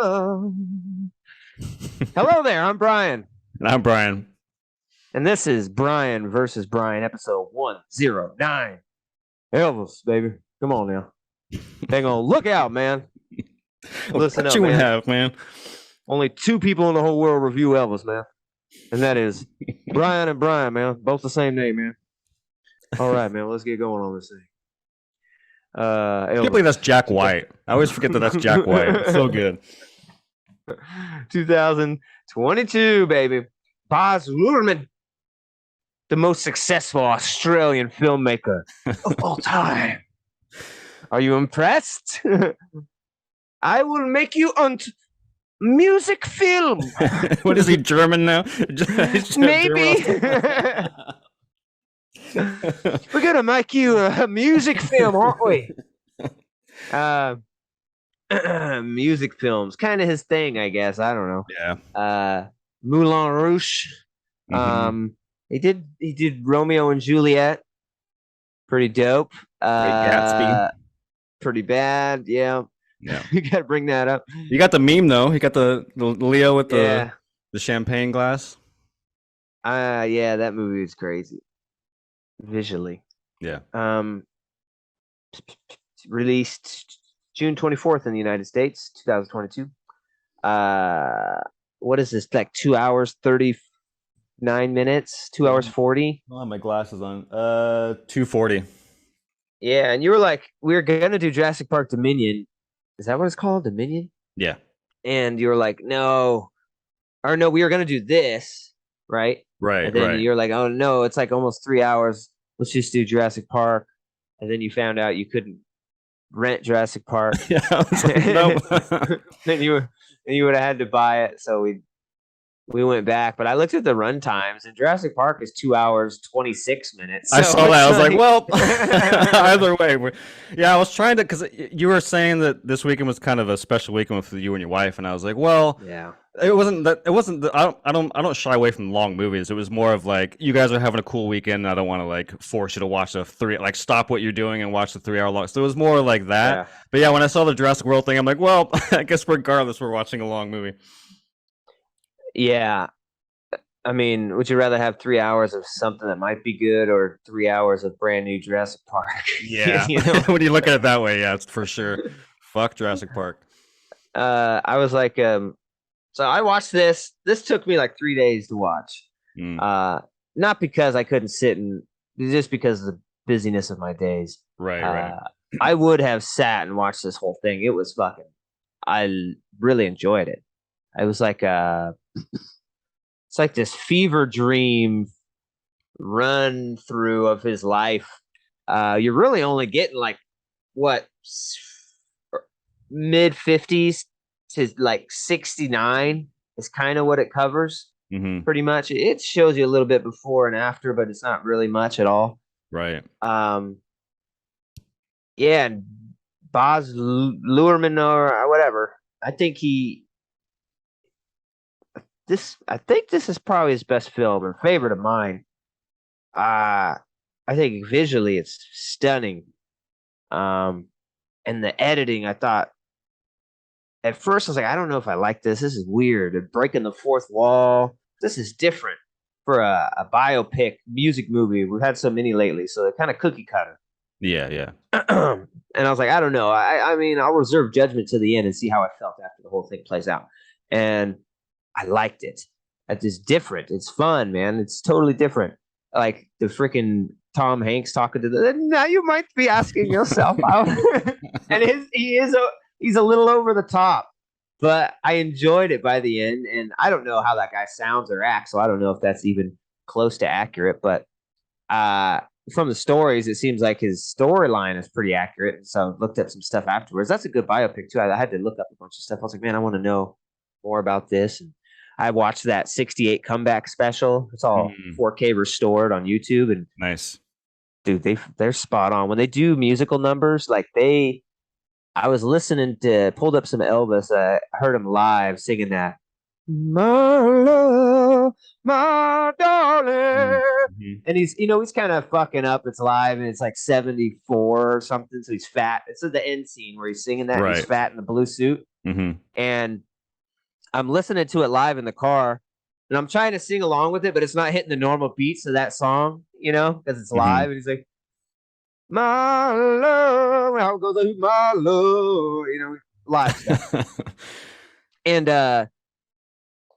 Hello there, I'm Bryan. And I'm Bryan. And this is Bryan versus Bryan, episode 109. Elvis, baby. Come on now. Hang on. Look out, man. I'll Listen cut up, you in man. half, man. Only two people in the whole world review Elvis, man. And that is Bryan and Bryan, man. Both the same name, man. All right, man. Let's get going on this thing. I can't believe that's Jack White. I always forget that that's Jack White. It's so good. 2022, baby. Baz Luhrmann, the most successful Australian filmmaker of all time. Are you impressed? I will make you music film. What is he, German now? Maybe. We're gonna make you a music film, aren't we? Music films, kind of his thing, I guess. I don't know. Yeah. Moulin Rouge. He did Romeo and Juliet. Pretty dope. Gatsby. Pretty bad. Yeah. Yeah. You got to bring that up. You got the meme though. You got the Leo with the champagne glass. Yeah, that movie is crazy. Visually. Yeah. Released June 24th in the United States, 2022. What is this? Like 2 hours 39 minutes, 2 hours 40. Oh, my glasses on. 240. Yeah, and you were like, we were gonna do Jurassic Park Dominion. Is that what it's called? Dominion? Yeah. And you were like, no, we were gonna do this, right? Right. And then right. you're like, oh no, it's like almost 3 hours. Let's just do Jurassic Park. And then you found out you couldn't rent Jurassic Park. Yeah. I was like, nope. Then you would have had to buy it. So we went back, but I looked at the run times, and Jurassic Park is 2 hours 26 minutes. I saw that. I was like, well, either way. Yeah, I was trying to, because you were saying that this weekend was kind of a special weekend with you and your wife, and I was like, well, yeah, it wasn't that. It wasn't. I don't shy away from long movies. It was more of like, you guys are having a cool weekend. And I don't want to like force you to watch stop what you're doing and watch the 3 hour long. So it was more like that. Yeah. But yeah, when I saw the Jurassic World thing, I'm like, well, I guess regardless, we're watching a long movie. Yeah. I mean, would you rather have 3 hours of something that might be good or 3 hours of brand new Jurassic Park? Yeah. When you look at it that way, yeah, it's for sure. Fuck Jurassic Park. I was like, so I watched this. This took me like 3 days to watch. Not because I couldn't sit just because of the busyness of my days. Right. I would have sat and watched this whole thing. It was I really enjoyed it. I was like, it's like this fever dream run through of his life. You're really only getting like what, mid 50s to like 69 is kind of what it covers. Pretty much. It shows you a little bit before and after, but it's not really much at all. Right. Yeah, and Baz Luhrmann or whatever. I think this is probably his best film or favorite of mine. I think visually it's stunning. And the editing, I thought at first I was like, I don't know if I like this. This is weird. And breaking the fourth wall. This is different for a biopic music movie. We've had so many lately, so they're kind of cookie cutter. Yeah. And I was like, I don't know. I mean, I'll reserve judgment to the end and see how I felt after the whole thing plays out. And I liked it. It's different. It's fun, man. It's totally different. Like the freaking Tom Hanks talking to now you might be asking yourself how. And he's a little over the top, but I enjoyed it by the end. And I don't know how that guy sounds or acts, so I don't know if that's even close to accurate. But from the stories, it seems like his storyline is pretty accurate. And so I looked up some stuff afterwards. That's a good biopic too. I had to look up a bunch of stuff. I was like, man, I want to know more about this. And I watched that 68 comeback special. It's all 4K restored on YouTube. And nice. Dude, they're spot on. When they do musical numbers, like I was pulled up some Elvis. I heard him live singing that. My love, my darling. And he's kind of fucking up. It's live and it's like 74 or something. So he's fat. It's at the end scene where he's singing that. Right. He's fat in the blue suit. And I'm listening to it live in the car, and I'm trying to sing along with it, but it's not hitting the normal beats of that song, because it's Hmm. live. And he's like, "My love, how goes my love," live stuff, and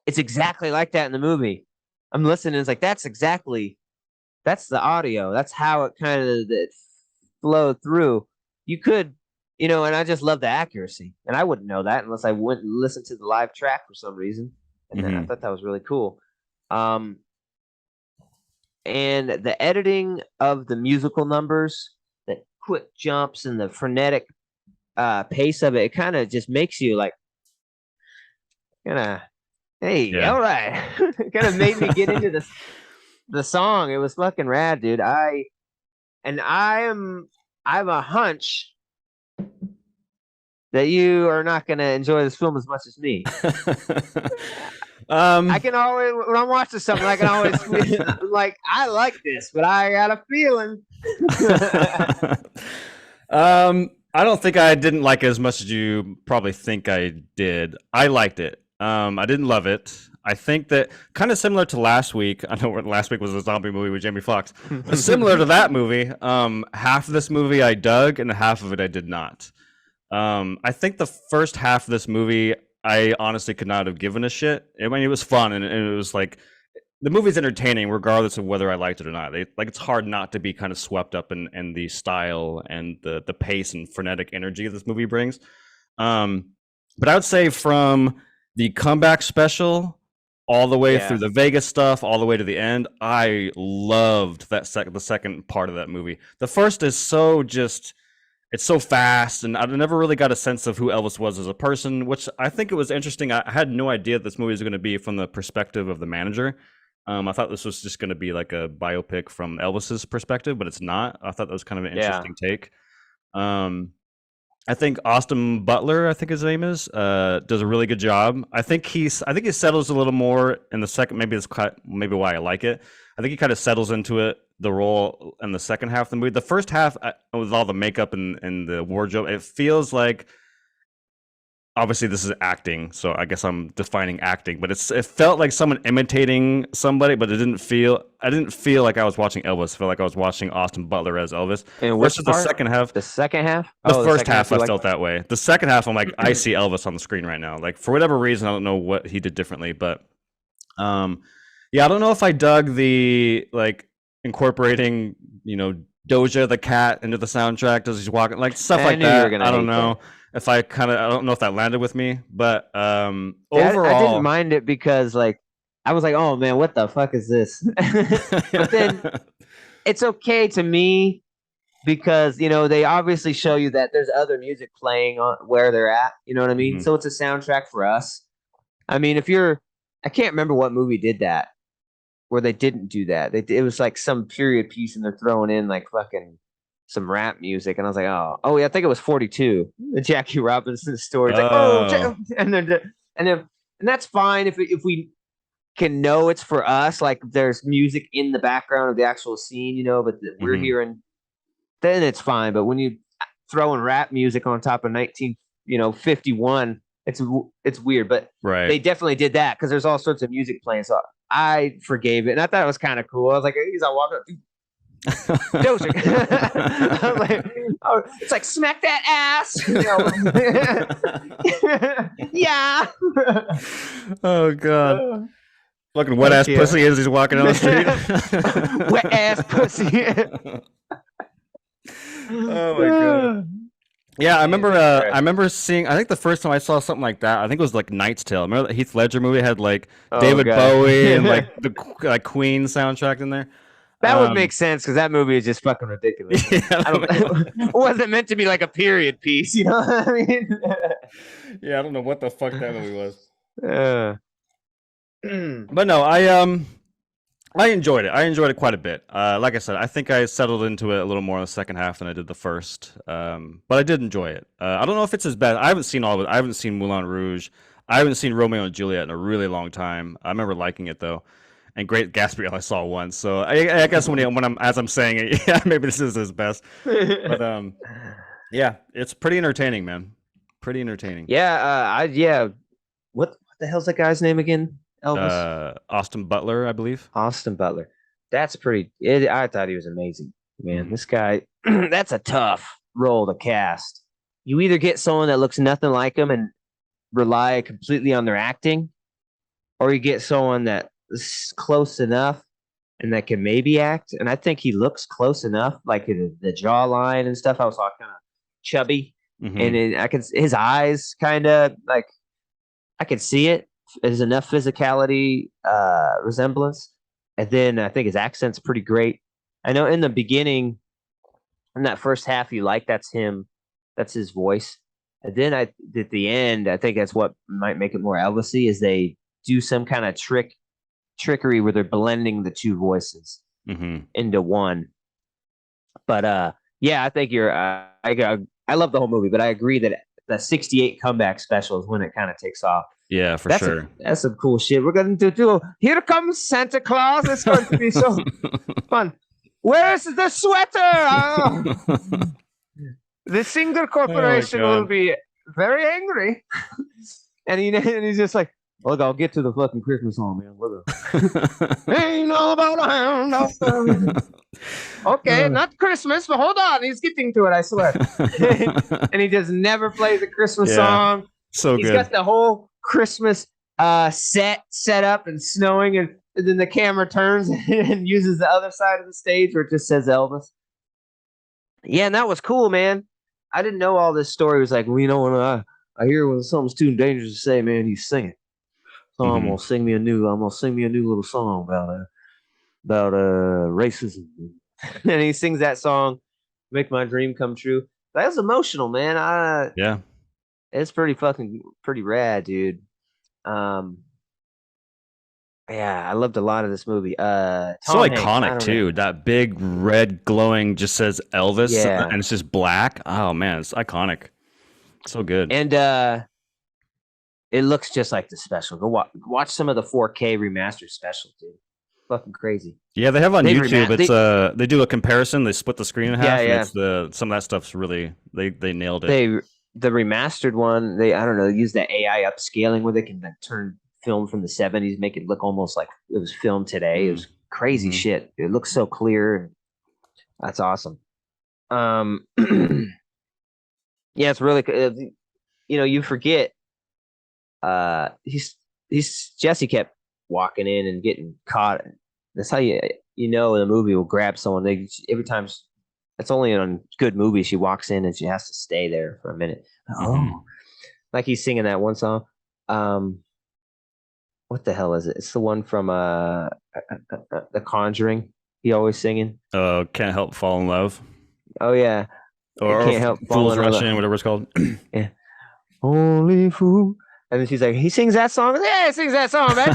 it's exactly like that in the movie. I'm listening, it's like that's the audio. That's how it kind of flowed through. You could, and I just love the accuracy. And I wouldn't know that unless I went and listened to the live track for some reason. And I Hmm. thought that was really cool. Um, and the editing of the musical numbers, the quick jumps and the frenetic pace of it, it kind of just makes you like, kind of, hey, Yeah. all right. It kind of made me get into the song. It was fucking rad, dude. I have a hunch that you are not going to enjoy this film as much as me. I um, can always, when I'm watching something, I can always like, I like this, but I got a feeling. I don't think I didn't like it as much as you probably think I did. I liked it. I didn't love it. I think that kind of similar to last week. I know last week was a zombie movie with Jamie Foxx, but similar to that movie, half of this movie I dug and half of it I did not. I think the first half of this movie I honestly could not have given a shit. I mean, it was fun and it was like the movie's entertaining regardless of whether I liked it or not. It's hard not to be kind of swept up in the style and the pace and frenetic energy this movie brings. Um, but I would say from the comeback special all the way through Yeah. the Vegas stuff, all the way to the end, I loved the second part of that movie. The first is so just it's so fast, and I never really got a sense of who Elvis was as a person, which I think it was interesting. I had no idea this movie was going to be from the perspective of the manager. I thought this was just going to be like a biopic from Elvis's perspective, but it's not. I thought that was kind of an Yeah. interesting take. Um, I think Austin Butler, I think his name is, does a really good job. I think he settles a little more in the second. Maybe why I like it. I think he kind of settles into the role in the second half of the movie. The first half, with all the makeup and the wardrobe, it feels like obviously this is acting, so I guess I'm defining acting, but it felt like someone imitating somebody, but I didn't feel like I was watching Elvis. I felt like I was watching Austin Butler as Elvis. And which Versus the part? second half. The second half? The Oh, the first second half half you I like? felt that way. The second half I'm like, I see Elvis on the screen right now. Like for whatever reason, I don't know what he did differently, but yeah, I don't know if I dug the like incorporating, Doja the cat into the soundtrack as he's walking, like stuff I like knew you were that. gonna I don't hate that. know if I don't know if that landed with me, but See, I didn't overall, mind it because like I was like, oh man, what the fuck is this? But then it's okay to me because they obviously show you that there's other music playing on where they're at. You know what I mean? Mhm. So it's a soundtrack for us. I mean, I can't remember what movie did that where they didn't do that. It was like some period piece, and they're throwing in like fucking some rap music, and I was like, oh yeah, I think it was 42, the Jackie Robinson story. It's like, Oh, and that's fine if we can know it's for us. Like there's music in the background of the actual scene, but we're mhm. hearing, then it's fine. But when you throwing rap music on top of 1951, it's weird. But Right. they definitely did that because there's all sorts of music playing. So I forgave it, and I thought it was kind of cool. I was like, he's all walking up. Doja. I was like, oh, it's like smack that ass. Yeah. Oh god. Fucking wet Fuck ass yeah. pussy as he's walking down the street. Wet ass pussy. Oh my god. Yeah, I remember seeing I think the first time I saw something like that, I think it was like Knight's Tale. Remember that Heath Ledger movie had like Oh David god. Bowie and like the like Queen soundtrack in there. That would Um make sense because that movie is just fucking ridiculous. yeah, I I don't don't. know. It wasn't meant to be like a period piece, you know what I mean? Yeah, I don't know what the fuck that movie was. Uh, But no, I enjoyed it. I enjoyed it quite a bit. Like I said, I think I settled into it a little more in the second half than I did the first. But I did enjoy it. I don't know if it's as bad. I haven't seen all of it. I haven't seen Moulin Rouge. I haven't seen Romeo and Juliet in a really long time. I remember liking it though. And Great Gatsby, I only saw once. So I guess when I'm as I'm saying it, yeah, maybe this is his best. But yeah, it's pretty entertaining, man. Pretty entertaining. yeah. Yeah. What the hell's that guy's name again? Elvis? Austin Butler, I believe. Austin Butler. That's I thought he was amazing, man. Mhm. This guy, that's a tough role to cast. You either get someone that looks nothing like him and rely completely on their acting, or you get someone that is close enough and that can maybe act. And I think he looks close enough, like the jawline and stuff. I was all kind of chubby, and Mhm. then his eyes kind of like I can see it. There's enough physicality resemblance, and then I think his accent's pretty great. I know in the beginning, in that first half, you like that's him, that's his voice, and then at the end, I think that's what might make it more Elvisy is they do some kind of trickery where they're blending the two voices Mhm. into one. But yeah, I think I love the whole movie, but I agree that the '68 comeback special is when it kind of takes off. Yeah, for sure. That's some cool shit. We're going to do. Here comes Santa Claus. It's going to be so fun. Where's the sweater? Oh, the Singer Corporation will be very angry. And he's just like, look, I'll get to the fucking Christmas song, man. Look, ain't all about a hound dog. Okay, not Christmas, but hold on, he's getting to it, I swear. And he just never plays a Christmas Yeah, song. so He's good. got the whole Christmas set up and snowing, and then the camera turns and uses the other side of the stage where it just says Elvis. Yeah, and that was cool, man. I didn't know all this story. It was like, well, you know, when I hear when something's too dangerous to say, man, you sing it. So I'm Mhm. gonna sing me a new little song about racism. And he sings that song, "Make My Dream Come True." That was emotional, man. Yeah. It's pretty rad, dude. Um, yeah, I loved a lot of this movie. So Tom Hanks, I iconic don't know. too. That big red glowing just says Elvis Yeah, and it's just black. Oh man, it's iconic. So good. and it looks just like the special. Go watch some of the 4K remastered special, dude. Fucking crazy. Yeah, they have on They YouTube. rema- It's they they do a comparison. They split the screen in Yeah, half, and yeah. it's some of that stuff's really they nailed it. They the remastered one. They I don't know. Use the AI upscaling where they can like, turn film from the '70s, make it look almost like it was filmed today. It was crazy Mm-hmm. shit. It looks so clear. That's awesome. Yeah, it's really. You forget. He's Jesse kept walking in and getting caught. That's how the movie will grab someone. Every time it's only on good movies she walks in and she has to stay there for a minute. Mm-hmm. Oh, like he's singing that one song. Um, what the hell is it? It's the one from The Conjuring. He always singing. Can't help fall in love, Oh yeah, I or can't help Fools falling in Rush love. In, whatever it's called. Yeah, only fool. And then she's like, he sings that song. Yeah, he sings that song, baby.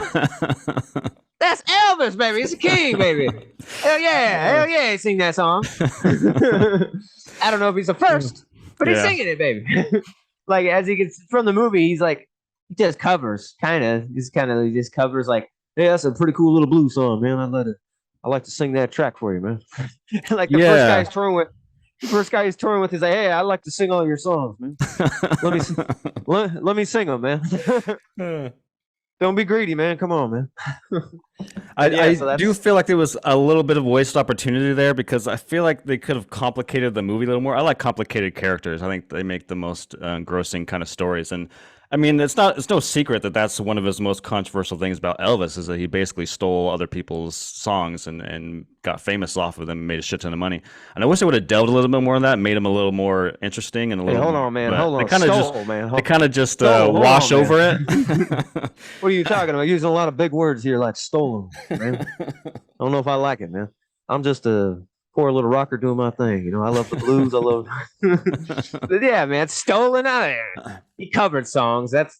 That's Elvis, baby. It's a king, baby. Hell yeah, he sing that song. I don't know if he's the first, but he's Yeah. singing it, baby. Like as he gets from the movie, he's like he just covers, he just covers like, hey, that's a pretty cool little blues song, man. I like to sing that track for you, man. Like the first guy Yeah. he's touring with, he's like, hey, I like to sing all your songs, man. Let me sing them, man. Don't be greedy, man. Come on, man. I So do that's feel like there was a little bit of wasted opportunity there because I feel like they could have complicated the movie a little more. I like complicated characters. I think they make the most engrossing kind of stories. And I mean, it's no secret that that's one of his most controversial things about Elvis is that he basically stole other people's songs and got famous off of them and made a shit ton of money. And I wish they would have delved a little bit more on that, made him a little more interesting and a hey, little hold more. on, man. But Hold they on. kind of just Stole, man. they kind of just Stole. Hold wash on, over man. it. What are you talking about? Using a lot of big words here, like stolen, man. I don't know if I like it, man. I'm just a poor little rocker doing my thing. I love the blues. I love. But yeah, man, stolen out of there. He covered songs. That.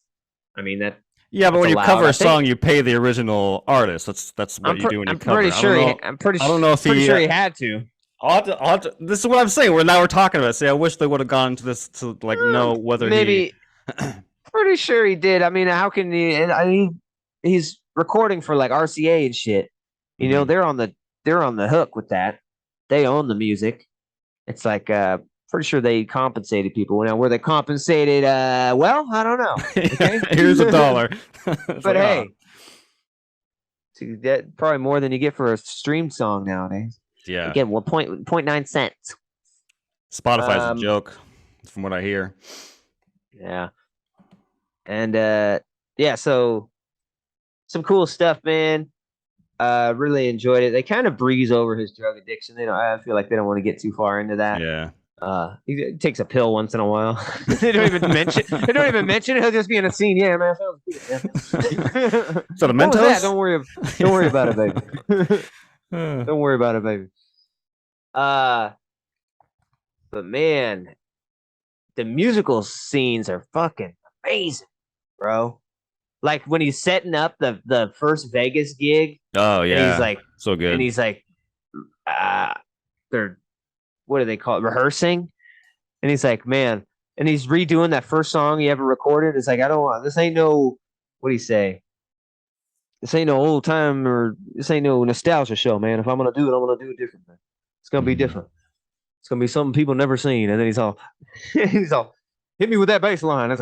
Yeah, but That's when you allowed. cover I a think song, you pay the original artist. That's what you do when you I'm cover. pretty I sure. don't know. I'm pretty. I don't know if pretty he. sure he had to. This is what I'm saying. We're talking about. See, I wish they would have gone to this to like know whether Maybe. Pretty sure he did. I mean, how can he? And he's recording for like RCA and shit. Mhm. They're on the hook with that. They own the music. It's like Pretty sure they compensated people. Now, were they compensated? Well, I don't know. Okay, Here's $1. It's but like, hey, that probably more than you get for a streamed song nowadays. yeah. Again, 1.9 cents. Spotify's a joke, from what I hear. Yeah, and yeah, so some cool stuff, man. Really enjoyed it. They kind of breeze over his drug addiction. I feel like they don't want to get too far into that. Yeah. He takes a pill once in a while. They don't even mention. They don't even mention it. He'll just be in a scene. Yeah, man. Sounds good, man. So the What was Mentos? that? Don't worry about it, baby. Don't worry about it, baby. But man, the musical scenes are fucking amazing, bro. Like when he's setting up the first Vegas gig. Oh And yeah. he's like, So good. and he's like, they're what do they call it? Rehearsing. And he's like, man, and he's redoing that first song he ever recorded. It's like, I don't want this ain't no what do you say? This ain't no old time or this ain't no nostalgia show, man. If I'm gonna do it, I'm gonna do it different, man. It's gonna be different. It's gonna be something people never seen. And then he's all hit me with that bass line. And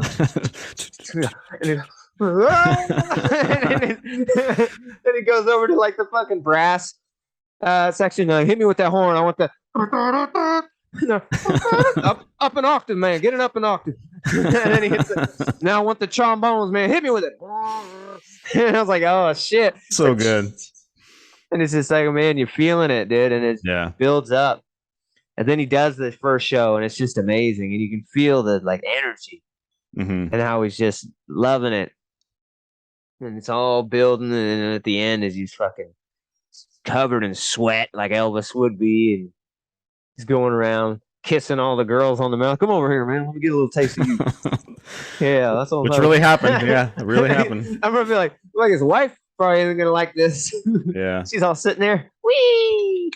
then he goes over to like the fucking brass section. Hit me with that horn. I want the up an octave, man. Get it up an octave. And then he hits it. Now I want the trombones, man. Hit me with it. And I was like, oh shit. So good. And it's just like, man, you're feeling it, dude. And it builds up. And then he does the first show, and it's just amazing. And you can feel the like energy and how he's just loving it. And it's all building, and at the end, is he's fucking covered in sweat like Elvis would be, and he's going around kissing all the girls on the mouth. Come over here, man. Let me get a little taste of you. Yeah, that's all. Which really happened. Yeah, it really happened. I'm gonna be like his wife probably isn't gonna like this. Yeah, she's all sitting there. Wee.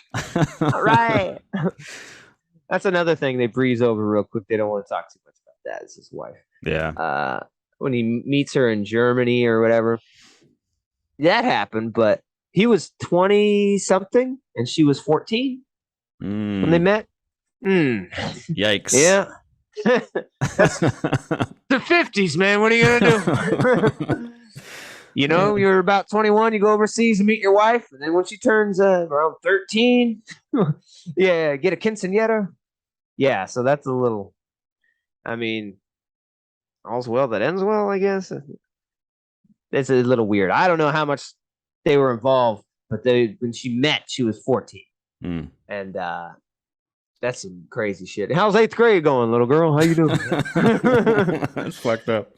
All right. That's another thing they breeze over real quick. They don't want to talk too much about that. It's his wife. Yeah. When he meets her in Germany or whatever, that happened. But he was 20 something and she was 14 when they met. Yikes. Yeah. That's the 50s, man. What are you gonna do? You're about 21, you go overseas and meet your wife, and then when she turns around 13, yeah, get a quinceañera. Yeah, so that's a little, I mean, all's well that ends well, I guess. It's a little weird. I don't know how much they were involved, but when she met, she was 14. And that's some crazy shit. How's 8th grade going, little girl? How you doing? That's fucked up.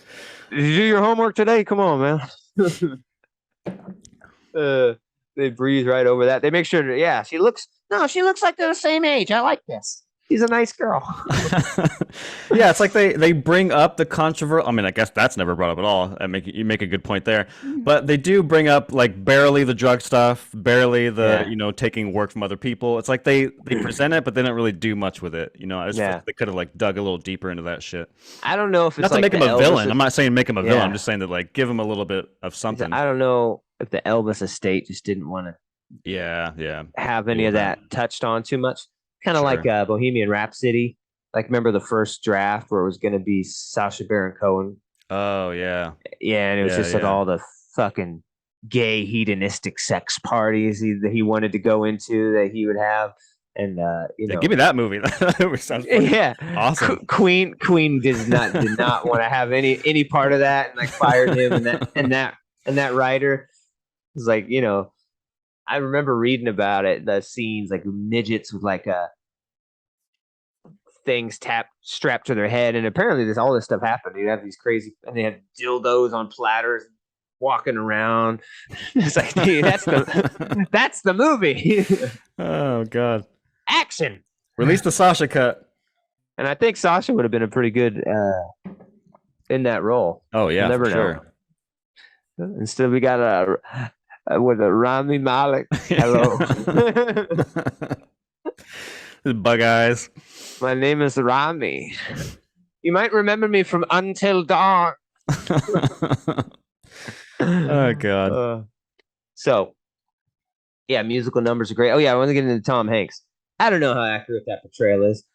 Did you do your homework today? Come on, man. They breeze right over that. They make sure that, she looks like they're the same age. I like this. She's a nice girl. Yeah, it's like they bring up the controversy. I mean, I guess that's never brought up at all. You make a good point there. But they do bring up like barely the drug stuff, barely the taking work from other people. It's like they present it, but they don't really do much with it. I just they could have like dug a little deeper into that shit. I don't know if it's not to make him a villain. I'm not saying make him a villain. I'm just saying that like give him a little bit of something. I don't know if the Elvis estate just didn't want to have any of that touched on too much. Kind of like Bohemian Rhapsody. Like, remember the first draft where it was going to be Sacha Baron Cohen? Oh, yeah. Yeah, and it was just like all the fucking gay hedonistic sex parties that he wanted to go into that he would have. And, give me that movie. That movie sounds awesome. Queen did not want to have any part of that and like fired him and that writer was like, I remember reading about it, the scenes like midgets with like things strapped to their head, and apparently all this stuff happened. You'd have these crazy, and they had dildos on platters walking around. It's like, dude, that's the movie. Oh god, action! Release the Sasha cut. And I think Sasha would have been a pretty good in that role. Oh yeah, never know. Sure. Instead, we got with a Rami Malek. Hello. Bug eyes. My name is Rami. You might remember me from Until Dawn. Oh, God. So, musical numbers are great. Oh, yeah, I want to get into Tom Hanks. I don't know how accurate that portrayal is.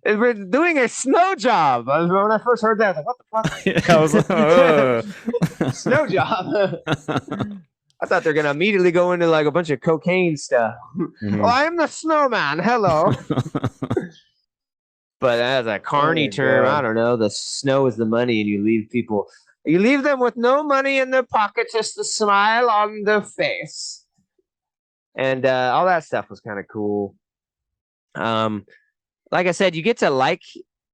We're doing a snow job. When I first heard that, I was like, what the I was like, fuck? Snow job. I thought they're gonna immediately go into like a bunch of cocaine stuff. Oh, Mhm. I'm the snowman. Hello. But as a carny Oh term, I god. don't know. The snow is the money, and you leave them with no money in their pocket, just a smile on their face, and all that stuff was kind of cool. Um, like I said, you get to like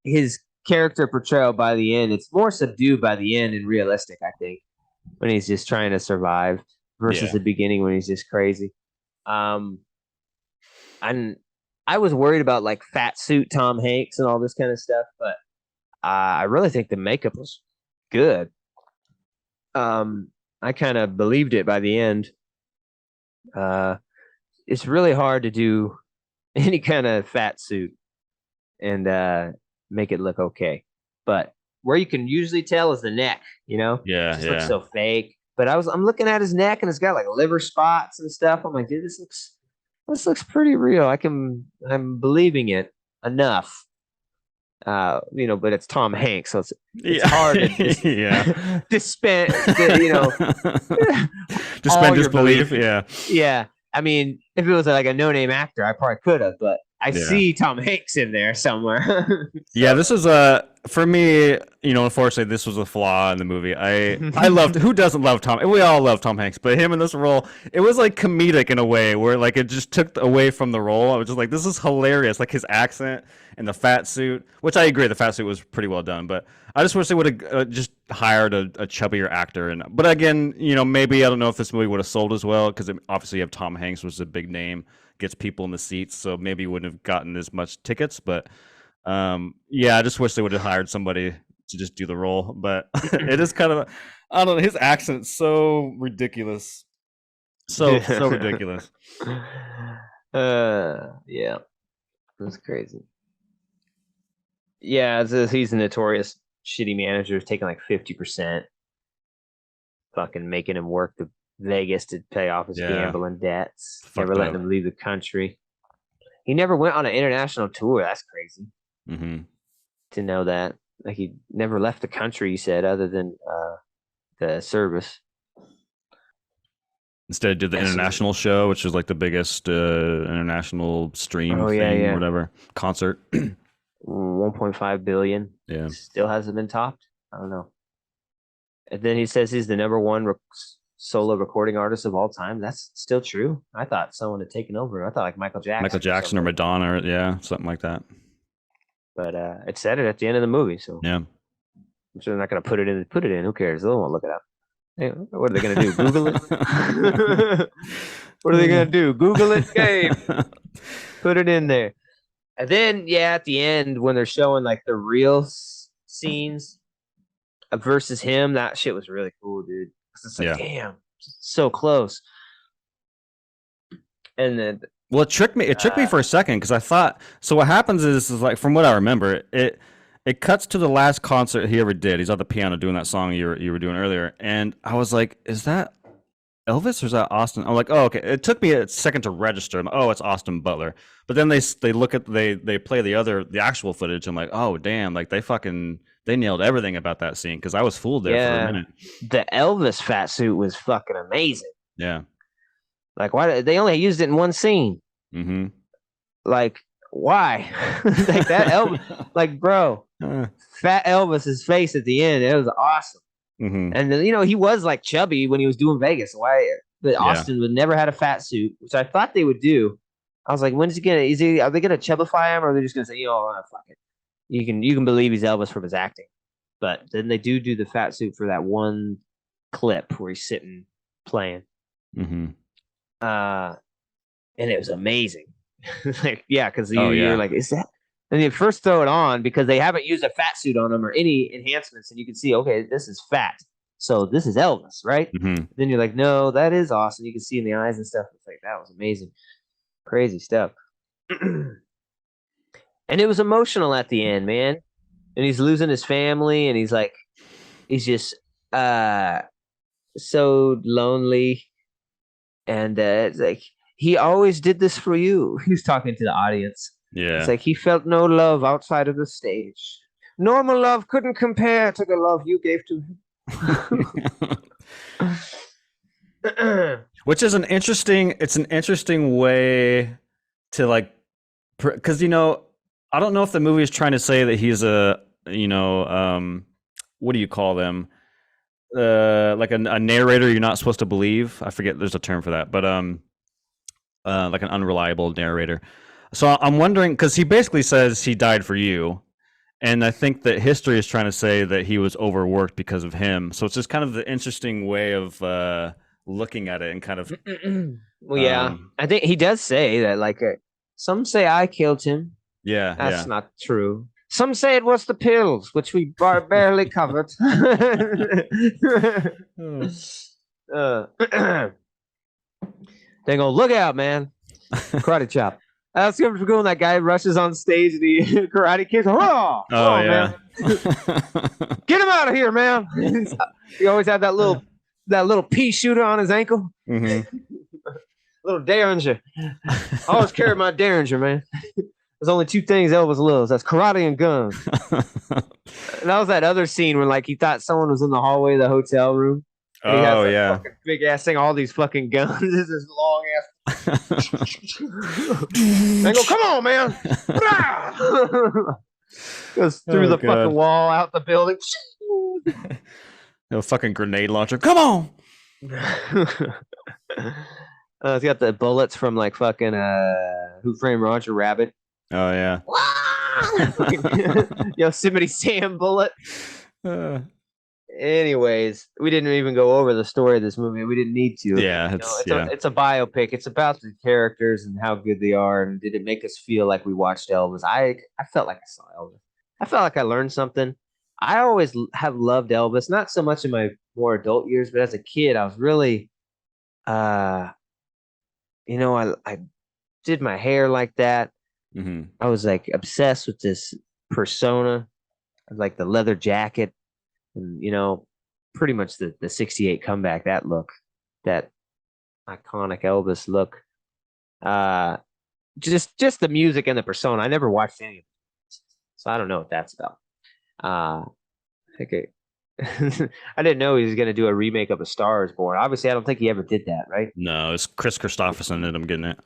his character portrayal by the end. It's more subdued by the end and realistic, I think, when he's just trying to survive versus Yeah. the beginning when he's just crazy. Um, and I was worried about like fat suit Tom Hanks and all this kind of stuff, but I really think the makeup was good. I kind of believed it by the end. Uh, it's really hard to do any kind of fat suit and make it look okay. But where you can usually tell is the neck, it Yeah, just looks yeah. so fake. But I'm looking at his neck and it's got like liver spots and stuff. I'm like, dude, this looks pretty real. I'm believing it enough. But it's Tom Hanks, so it's Yeah. hard to just Yeah. dispense, To all suspend your disbelief. belief. Yeah. Yeah, I mean, if it was like a no-name actor, I probably could have, but I Yeah. see Tom Hanks in there somewhere. Yeah, So this is for me, unfortunately this was a flaw in the movie. I loved, who doesn't love Tom? We all love Tom Hanks, but him in this role, it was like comedic in a way where like it just took away from the role. I was just like, this is hilarious, like his accent and the fat suit, which I agree the fat suit was pretty well done, but I just wish they would have just hired a chubbier actor. And but again, maybe I don't know if this movie would have sold as well because obviously you have Tom Hanks, which is a big name, gets people in the seats, so maybe you wouldn't have gotten as much tickets, but yeah, I just wish they would have hired somebody to just do the role. But it is kind of, I don't know, his accent's so ridiculous, so ridiculous. yeah, that's crazy. Yeah, he's a notorious shitty manager, taking like 50%, fucking making him work to Vegas to pay off his Yeah, gambling debts, never fucked letting up. him leave the country. He never went on an international tour. That's crazy Hmm. to know that. Like he never left the country. He said, other than the service. Instead, did the Yes. international show, which was like the biggest international stream Oh yeah, thing, yeah. whatever concert. 1.5 billion. Yeah, Still hasn't been topped. I don't know. And then he says he's the number one solo recording artist of all time. That's still true. I thought someone had taken over. I thought like Michael Michael Jackson or Jackson or something. Madonna, or, yeah, something like that. But it said it at the end of the movie, so Yeah. I'm sure they're not going to put it in. Put it in. Who cares? They won't look it up. Hey, what are they going to do? Google it? What are they going to do? Google it? Okay, put it in there. And then, yeah, at the end, when they're showing like the real scenes versus him, that shit was really cool, dude. 'Cause it's like, Yeah. damn, so close. And then, Well, it tricked me for a second because I thought, so what happens is like from what I remember, it cuts to the last concert he ever did. He's on the piano doing that song you were doing earlier, and I was like, is that Elvis or is that Austin? I'm like, oh, okay. It took me a second to register. Oh, it's Austin Butler. But then they look at they play the actual footage. I'm like, oh damn, like they nailed everything about that scene because I was fooled there for a yeah, minute. the Elvis fat suit was fucking amazing. Yeah. Like, why they only used it in one scene? Mm-hmm. Like, why? Like that Elvis, like, bro, fat Elvis's face at the end, it was awesome. Mm-hmm. And he was like chubby when he was doing Vegas. Why? But Yeah. Austin would never had a fat suit, which I thought they would do. I was like, when's he gonna? Are they gonna chubify him, or are they just gonna say, fuck it? You can believe he's Elvis from his acting. But then they do the fat suit for that one clip where he's sitting playing. Mm-hmm. And it was amazing. Like, yeah, because Oh you're yeah. like, is that? And you first throw it on because they haven't used a fat suit on him or any enhancements, and you can see, okay, this is fat, so this is Elvis, right? Mm-hmm. Then you're like, no, that is awesome. You can see in the eyes and stuff. It's like that was amazing, crazy stuff. And it was emotional at the end, man. And he's losing his family, and he's just so lonely, and it's like he always did this for you. He was talking to the audience, It's Yeah. like he felt no love outside of the stage. Normal love couldn't compare to the love you gave to him. Which is an interesting way to like, because I don't know if the movie is trying to say that he's a, what do you call them? Like a narrator you're not supposed to believe. I forget, there's a term for that, but like an unreliable narrator. So I'm wondering, because he basically says he died for you, and I think that history is trying to say that he was overworked because of him. So it's just kind of the interesting way of looking at it, and kind of Well, yeah, I think he does say that. Like, some say I killed him. yeah, That's yeah. not true. Some say it was the pills, which we barely covered. They go, look out, man. Karate chop. That's good for cool. That guy rushes on stage and he karate kicks. Oh, Oh man. yeah. Get him out of here, man. He always had that little pea shooter on his ankle. Hmm. Little Derringer. I always carry my Derringer, man. There's only two things Elvis loves. That's karate and guns. And that was that other scene when like he thought someone was in the hallway of the hotel room. And he has Oh that yeah. fucking big ass thing, all these fucking guns. This is long ass. They go, come on, man. Goes through the fucking wall, out the building. No fucking grenade launcher. Come on. It's got the bullets from like fucking Who Framed Roger Rabbit. Oh yeah. Yosemite Sam bullet. Anyways, we didn't even go over the story of this movie. We didn't need to. Yeah, it's a biopic. It's about the characters and how good they are, and did it make us feel like we watched Elvis? I felt like I saw Elvis. I felt like I learned something. I always have loved Elvis, not so much in my more adult years, but as a kid, I was really, I did my hair like that. Mm-hmm. I was like obsessed with this persona, like the leather jacket, and pretty much the '68 comeback, that look, that iconic Elvis look. Just the music and the persona. I never watched any of it, so I don't know what that's about. I think I didn't know he was going to do a remake of A Star Is Born. Obviously, I don't think he ever did that, right? No, it's Chris Christopherson and I'm getting it.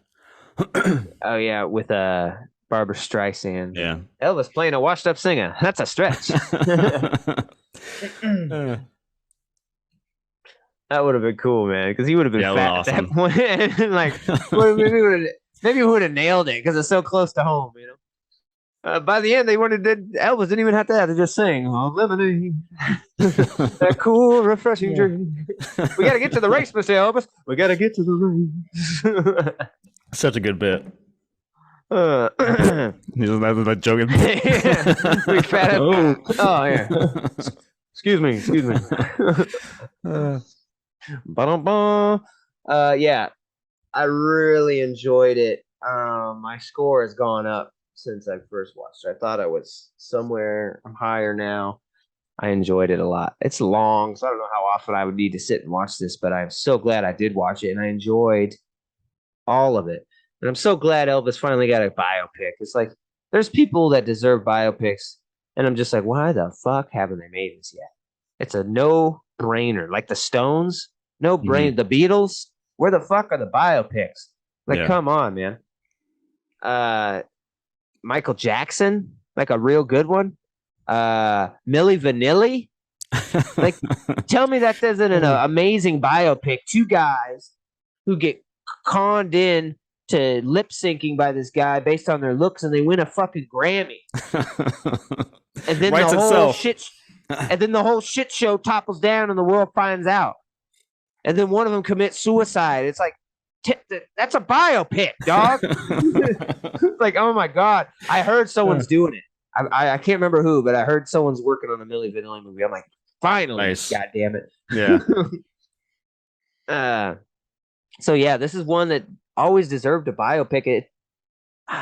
Oh yeah, with Barbara Streisand. Yeah. Elvis playing a washed-up singer. That's a stretch. That would have been cool, man, because he would have been fat awesome. at that point. Like, maybe we would have nailed it because it's so close to home, by the end, Elvis didn't even have to to just sing, oh, lemonade. That cool, refreshing drink. We got to get to the race, Mr. Elvis. We got to get to the race. Such a good bit. He's not joking. Big fat. Oh yeah. Excuse me. Yeah, I really enjoyed it. My score has gone up since I first watched it. I thought I was somewhere. I'm higher now. I enjoyed it a lot. It's long, so I don't know how often I would need to sit and watch this, but I'm so glad I did watch it, and I enjoyed all of it. And I'm so glad Elvis finally got a biopic. It's like, there's people that deserve biopics, and I'm just like, why the fuck haven't they made this yet? It's a no-brainer. Like the Stones, no brain. The Beatles, where the fuck are the biopics? Like, come on, man. Michael Jackson, like a real good one. Milli Vanilli. Like, tell me that there's an amazing biopic. Two guys who get conned in to lip syncing by this guy based on their looks, and they win a fucking Grammy. And then the whole shit show topples down, and the world finds out. And then one of them commits suicide. It's like, that's a biopic, dog. Like, oh my god! I heard someone's doing it. I can't remember who, but I heard someone's working on a Milli Vanilli movie. I'm like, finally, nice. God damn it! Yeah. So yeah, this is one that always deserved a biopic.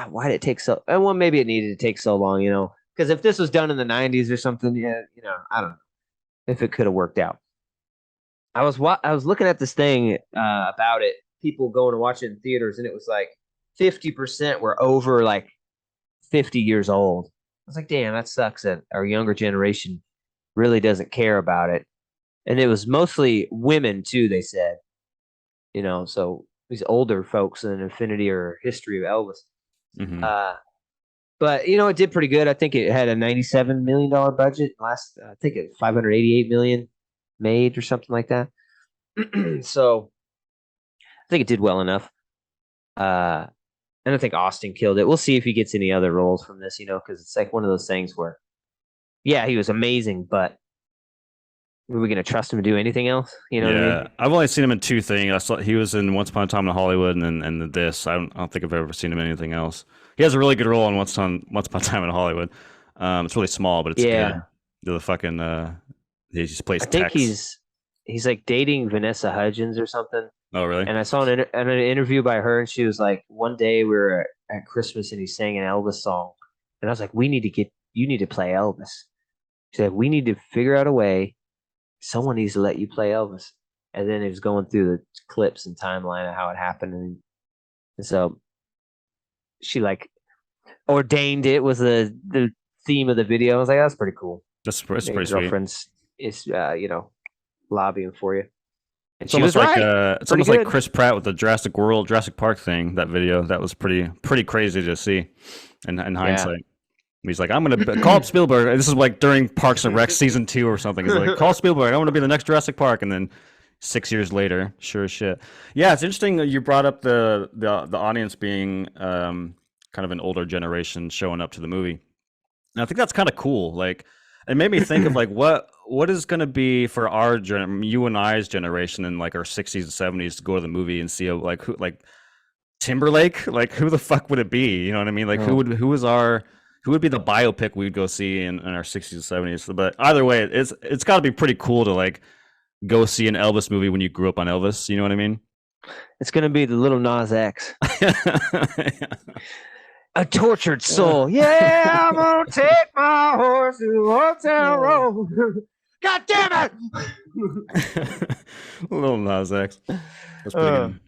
Why did it take so? Well, maybe it needed to take so long, Because if this was done in the '90s or something, I don't know if it could have worked out. I was looking at this thing about it. People going to watch it in theaters, and it was like 50% were over like 50 years old. I was like, damn, that sucks that our younger generation really doesn't care about it. And it was mostly women too, they said. So these older folks in affinity or history of Elvis. Hmm. Uh, but it did pretty good. I think it had a $97 million budget. I think it 588 million made or something like that. So I think it did well enough. Uh, and I think Austin killed it. We'll see if he gets any other roles from this, because it's like one of those things where, yeah, he was amazing, but are we going to trust him to do anything else? You know what I Yeah, mean? I've only seen him in two things. I saw he was in Once Upon a Time in Hollywood and this. I don't think I've ever seen him in anything else. He has a really good role in Once Upon a Time in Hollywood. It's really small, but it's Yeah. good. The fucking he just plays I think Tex. he's like dating Vanessa Hudgens or something. Oh, really? And I saw an interview by her, and she was like, one day we were at Christmas, and he sang an Elvis song, and I was like, you need to play Elvis. She said, we need to figure out a way. Someone needs to let you play Elvis. And then it was going through the clips and timeline of how it happened, and so she like ordained it was the theme of the video. I was like, that's pretty cool. That's Your pretty sweet. girlfriend's is lobbying for you, and It's she almost was like right. it's Pretty almost like good. Chris Pratt with the Jurassic Park thing. That video that was pretty crazy to see, in Yeah. hindsight. He's like, I'm gonna call up Spielberg. This is like during Parks and Rec season 2 or something. He's like, call Spielberg. I want to be the next Jurassic Park. And then 6 years later, sure as shit. Yeah, it's interesting that you brought up the audience being kind of an older generation showing up to the movie. And I think that's kind of cool. Like, it made me think of like what is going to be for you and I's generation in like our 60s and 70s to go to the movie and see like who like Timberlake. Like, who the fuck would it be? You know what I mean? Like, Oh. who would be the biopic we'd go see in our 60s and 70s? But either way, it's got to be pretty cool to like go see an Elvis movie when you grew up on Elvis. You know what I mean? It's gonna be the little Nas X. A tortured soul. Yeah, I'm gonna take my horse to the hotel road. God damn it! Little Nas X. That's pretty Uh, good.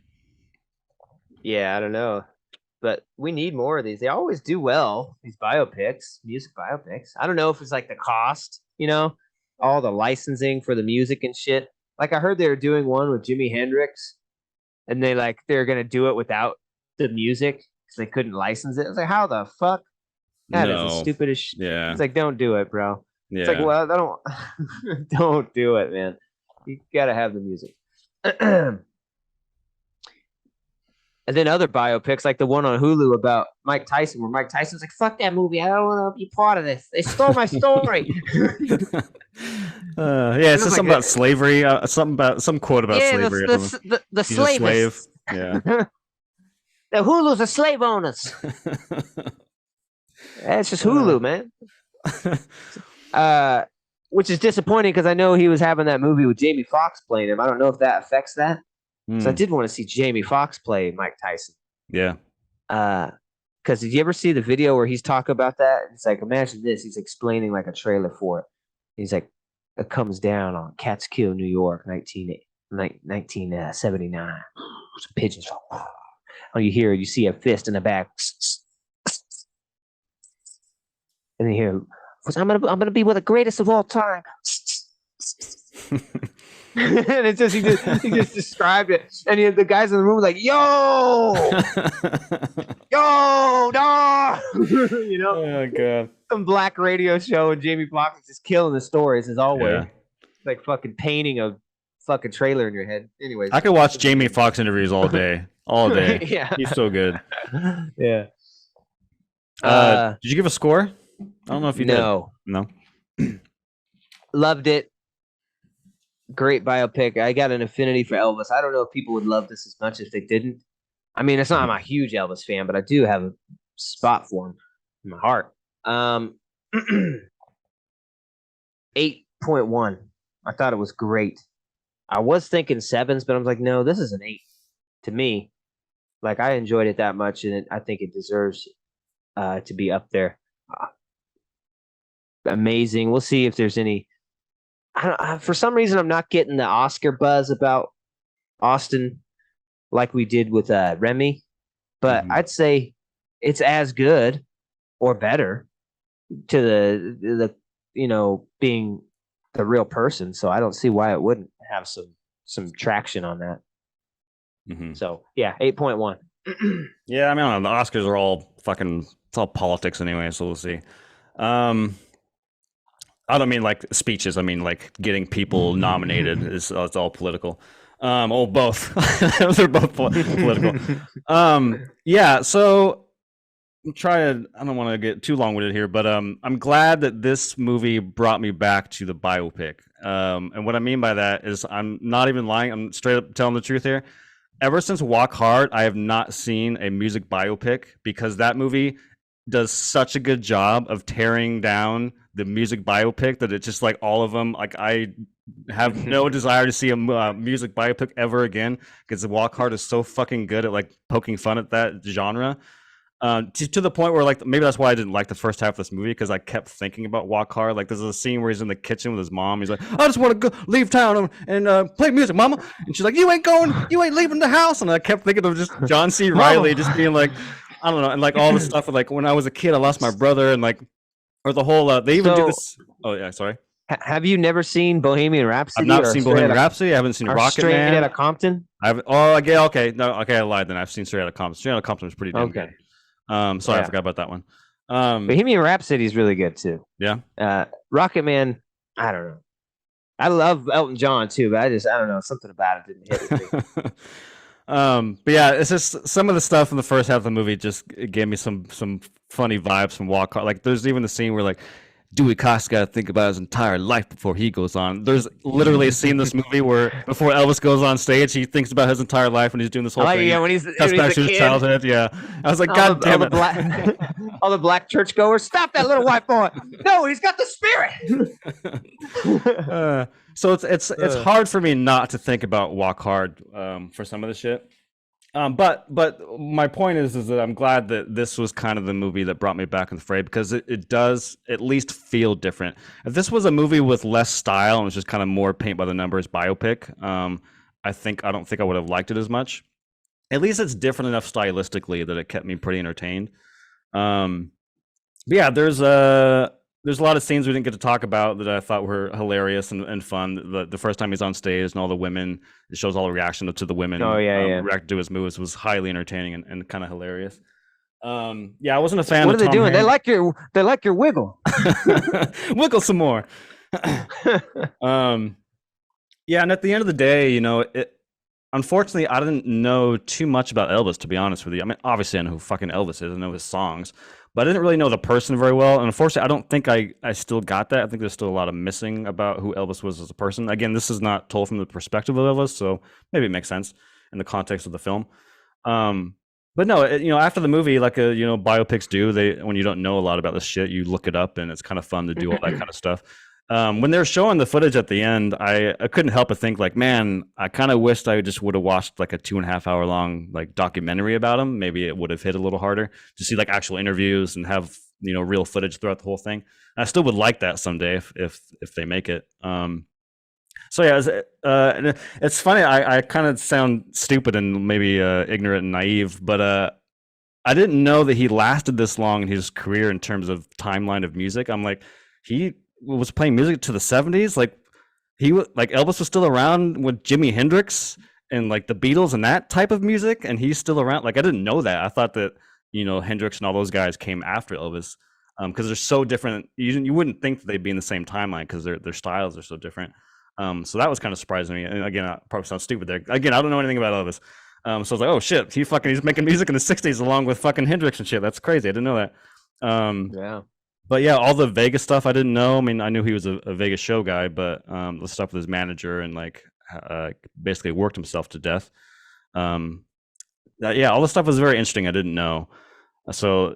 yeah, I don't know. But we need more of these. They always do well, these biopics, music biopics. I don't know if it's like the cost, all the licensing for the music and shit. Like I heard they were doing one with Jimi Hendrix, and they're gonna do it without the music because they couldn't license it. I was like, how the fuck? That is the No. stupidest. Yeah. It's like, don't do it, bro. It's like, Yeah. well, I don't, don't do it, man. You gotta have the music. And then other biopics, like the one on Hulu about Mike Tyson, where Mike Tyson's like, "Fuck that movie! I don't want to be part of this. They stole my story." Yeah, it's just like, something about slavery. Something about some quote about yeah, slavery or something. the He's a slave. slavists. Yeah. The Hulu's are slave owners. It's just Hulu, man. Which is disappointing because I know he was having that movie with Jamie Foxx playing him. I don't know if that affects that. So I did want to see Jamie Foxx play Mike Tyson. Yeah. Because did you ever see the video where he's talking about that? It's like, imagine this. He's explaining like a trailer for it. He's like, it comes down on Catskill, New York, 1979. Some pigeons. Oh, you see a fist in the back. And then you hear, I'm gonna be with the greatest of all time. And it's just he just described it, and the guys in the room were like, "Yo, yo, no," Oh god. some black radio show, and Jamie Foxx is just killing the stories as always. Yeah. It's like fucking painting a fucking trailer in your head. Anyways, I could watch Jamie Foxx interviews all day. All day. Yeah, He's so good. Yeah. Did you give a score? I don't know if you did. No, No. loved it. Great biopic. I got an affinity for Elvis. I don't know if people would love this as much if they didn't. I mean, it's not I'm a huge Elvis fan, but I do have a spot for him in my heart. 8.1. I thought it was great. I was thinking sevens, but I was like, no, this is an 8 to me. Like I enjoyed it that much, and I think it deserves to be up there. Amazing. We'll see if there's any. For some reason, I'm not getting the Oscar buzz about Austin like we did with Remy, but I'd say it's as good. or better to the being the real person. So I don't see why it wouldn't have some traction on that. Hmm. So yeah, 8.1. Yeah, I mean, I don't know, the Oscars are all fucking, it's all politics anyway, so we'll see. Um, I don't mean like speeches. I mean like getting people nominated is it's all political. Oh, both. They're both political. Yeah. So I'm trying to. I don't want to get too long winded here, but I'm glad that this movie brought me back to the biopic. And what I mean by that is I'm not even lying. I'm straight up telling the truth here. Ever since Walk Hard, I have not seen a music biopic because that movie does such a good job of tearing down the music biopic that it's just like all of them. Like I have no desire to see a music biopic ever again because Walk Hard is so fucking good at like poking fun at that genre. To the point where like maybe that's why I didn't like the first half of this movie because I kept thinking about Walk Hard. Like there's a scene where he's in the kitchen with his mom. He's like, "I just want to go leave town and play music, Mama." And she's like, "You ain't going. You ain't leaving the house." And I kept thinking of just John C. Riley just being like, I don't know, and like all this stuff with like when I was a kid, I lost my brother, and like or the whole. They even do So this. Oh yeah, sorry. have you never seen Bohemian I've Rhapsody not or seen Straight Bohemian Outta Rhapsody. I haven't seen or Rocket Straight Man. Outta Compton? I've oh okay no okay I lied then. I've seen Straight Outta Compton. Straight Outta Compton was pretty damn good. Okay, Sorry, I yeah. forgot about that one. Um, Bohemian Rhapsody is really good too. yeah. Rocket Man, I don't know. I love Elton John too, but I don't know, something about it didn't hit with me. But yeah, it's just some of the stuff in the first half of the movie just gave me some funny vibes from Walk Hard. Like there's even the scene where like Dewey Cox got to think about his entire life before he goes on. There's literally a scene in this movie where before Elvis goes on stage, he thinks about his entire life and he's doing this whole thing. Yeah, when Cuts he's back a to his kid, childhood. Yeah, I was like, all God damn the it! black all the black churchgoers, stop that little white boy! No, he's got the spirit. So it's hard for me not to think about Walk Hard for some of the shit. But my point is that I'm glad that this was kind of the movie that brought me back in the fray because it does at least feel different. If this was a movie with less style and was just kind of more paint by the numbers biopic, I don't think I would have liked it as much. At least it's different enough stylistically that it kept me pretty entertained. But yeah, there's a lot of scenes we didn't get to talk about that I thought were hilarious and fun. The first time he's on stage and all the women, it shows all the reaction to the women Oh yeah. react to his moves was highly entertaining and kind of hilarious. Yeah, I wasn't a fan What of are they Tom doing? Hanks. They like your wiggle. Wiggle some more. Yeah, and at the end of the day, unfortunately, I didn't know too much about Elvis, to be honest with you. I mean, obviously, I know who fucking Elvis is. I know his songs, but I didn't really know the person very well. And unfortunately, I don't think I still got that. I think there's still a lot of missing about who Elvis was as a person. Again, this is not told from the perspective of Elvis, so maybe it makes sense in the context of the film. But no, after the movie, like biopics do, when you don't know a lot about this shit, you look it up, and it's kind of fun to do all that kind of stuff. When they're showing the footage at the end, I couldn't help but think like, man, I kind of wished I just would have watched like a 2.5 hour long like documentary about him. Maybe it would have hit a little harder to see like actual interviews and have real footage throughout the whole thing. I still would like that someday if they make it. So yeah, it's funny. I kind of sound stupid and maybe ignorant and naive, but I didn't know that he lasted this long in his career in terms of timeline of music. I'm like, he was playing music to the 70s. Like he was like Elvis was still around with Jimi Hendrix and like the Beatles and that type of music, and he's still around. Like I didn't know that. I thought that Hendrix and all those guys came after Elvis because they're so different. You wouldn't think that they'd be in the same timeline because their styles are so different. So that was kind of surprising me. And again, I probably sound stupid there. Again, I don't know anything about Elvis. So I was like, oh shit, he's making music in the 60s along with fucking Hendrix and shit. That's crazy. I didn't know that. Yeah. But yeah, all the Vegas stuff I didn't know. I mean, I knew he was a Vegas show guy, but the stuff with his manager and like basically worked himself to death. Yeah, all the stuff was very interesting. I didn't know. So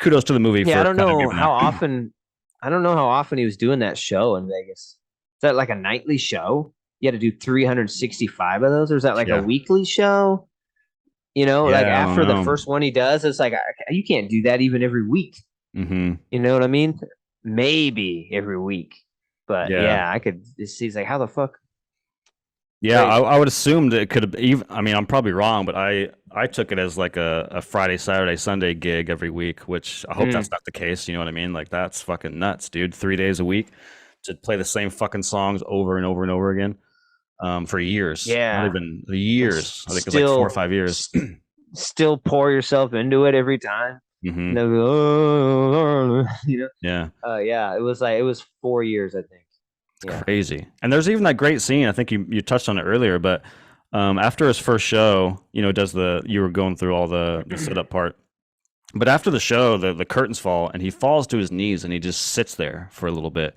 kudos to the movie. Yeah, for I don't kind of know giving how that. often. I don't know how often he was doing that show in Vegas. Is that like a nightly show? You had to do 365 of those, or is that like Yeah. a weekly show? Like Yeah, I don't after the know. first one he does, it's like you can't do that even every week. Mm-hmm. You know what I mean? Maybe every week, but Yeah. yeah, I could see. It's like, how the fuck? Yeah, Crazy. I would assume that it could have even. I mean, I'm probably wrong, but I took it as like a Friday, Saturday, Sunday gig every week, which I hope that's Mm, not the case. You know what I mean? Like that's fucking nuts, dude. 3 days a week to play the same fucking songs over and over and over again, for years. Not yeah, even and years. I think it's like 4 or 5 years. still pour yourself into it every time. And Hmm. they'll go, oh, you know. Yeah, Yeah, it was 4 years, I think. Yeah. crazy. And there's even that great scene. I think you touched on it earlier, but after his first show, does the you were going through all the setup part. But after the show, the curtains fall and he falls to his knees and he just sits there for a little bit.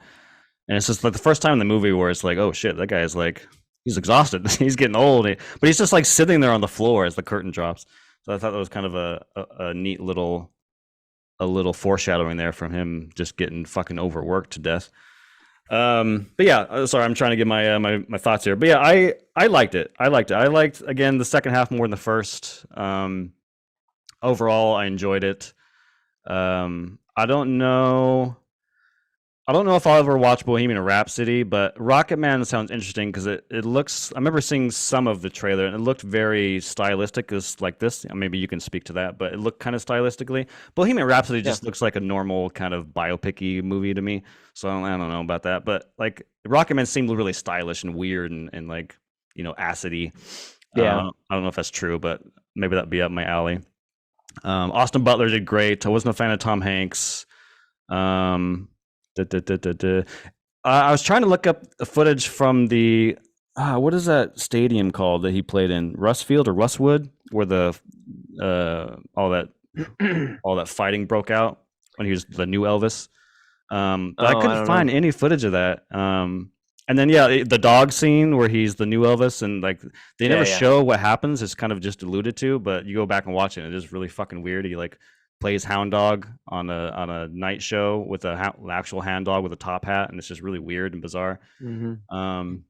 And it's just like the first time in the movie where it's like, oh shit, that guy is like, he's exhausted. He's getting old. But he's just like sitting there on the floor as the curtain drops. So I thought that was kind of a neat a little foreshadowing there from him just getting fucking overworked to death. But yeah, sorry, I'm trying to get my thoughts here. But yeah, I liked it. I liked it. I liked again the second half more than the first. Overall, I enjoyed it. I don't know. I don't know if I'll ever watch Bohemian Rhapsody, but Rocket Man sounds interesting because it looks. I remember seeing some of the trailer and it looked very stylistic, as like this. Maybe you can speak to that, but it looked kind of stylistically. Bohemian Rhapsody Yeah. just looks like a normal kind of biopic-y movie to me, so I don't know about that. But like Rocket Man seemed really stylish and weird and like acidy. Yeah. I don't know if that's true, but maybe that'd be up my alley. Austin Butler did great. I wasn't a fan of Tom Hanks. Um, duh, duh, duh, duh, duh. I was trying to look up the footage from the what is that stadium called that he played in? Rustfield or Rustwood, where the all that fighting broke out when he was the new Elvis. But I Oh, I couldn't don't find know. any footage of that. And then yeah, the dog scene where he's the new Elvis, and like they Yeah, never yeah. show what happens. It's kind of just alluded to, but you go back and watch it, and it is really fucking weird. He like plays hound dog on a night show with an actual hound dog with a top hat, and it's just really weird and bizarre. Hmm. Um,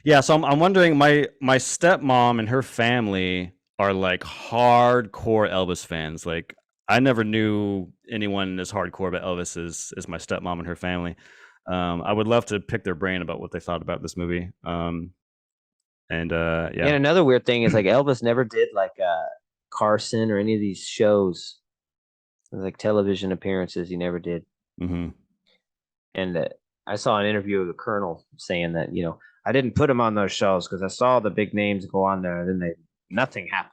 yeah, so I'm wondering, my stepmom and her family are like hardcore Elvis fans. Like I never knew anyone as hardcore about Elvis as my stepmom and her family. I would love to pick their brain about what they thought about this movie. And And yeah. another weird thing is like Elvis never did like Carson or any of these shows, like television appearances. He never did. Hmm. And I saw an interview of the Colonel saying that I didn't put him on those shows because I saw the big names go on there, and then nothing happened.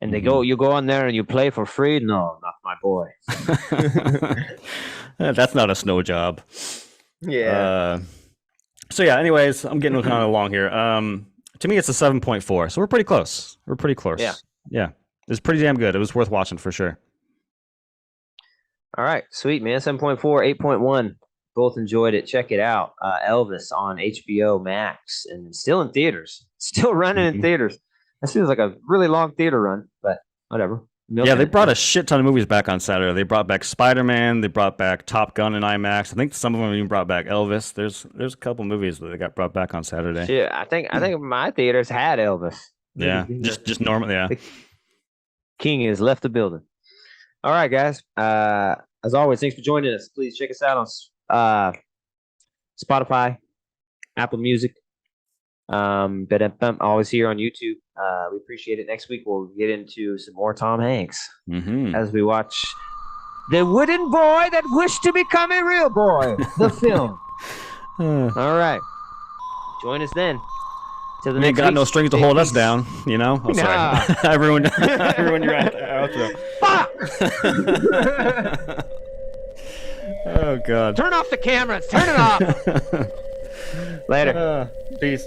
And they Hmm. go, you go on there and you play for free? No, not my boy. That's not a snow job. Yeah. Uh, so yeah. Anyways, I'm getting kind of along here. To me, it's a 7.4, so we're pretty close. We're pretty close. Yeah. Yeah, it's pretty damn good. It was worth watching for sure. All right, sweet man. 7.4, 8.1. Both enjoyed it. Check it out. Elvis on HBO Max and still in theaters. Still running in Mhm. theaters. That seems like a really long theater run, but whatever. Yeah, Milking they it. brought a shit ton of movies back on Saturday. They brought back Spider-Man. They brought back Top Gun in IMAX. I think some of them even brought back Elvis. There's a couple movies that they got brought back on Saturday. Shit, I think my theaters had Elvis. Yeah, just normal. Yeah. The king has left the building. All right, guys. As always, thanks for joining us. Please check us out on Spotify, Apple Music. But always here on YouTube. We appreciate it. Next week we'll get into some more Tom Hanks Mm-hmm. as we watch The Wooden Boy That Wished to Become a Real Boy, the film. All right. Join us then. Till the We ain't next got week. no strings to Stay hold us peace. down, Oh, Nah. sorry. everyone your outro. Fuck! Oh God. Turn off the cameras. Turn it off. Later. Peace.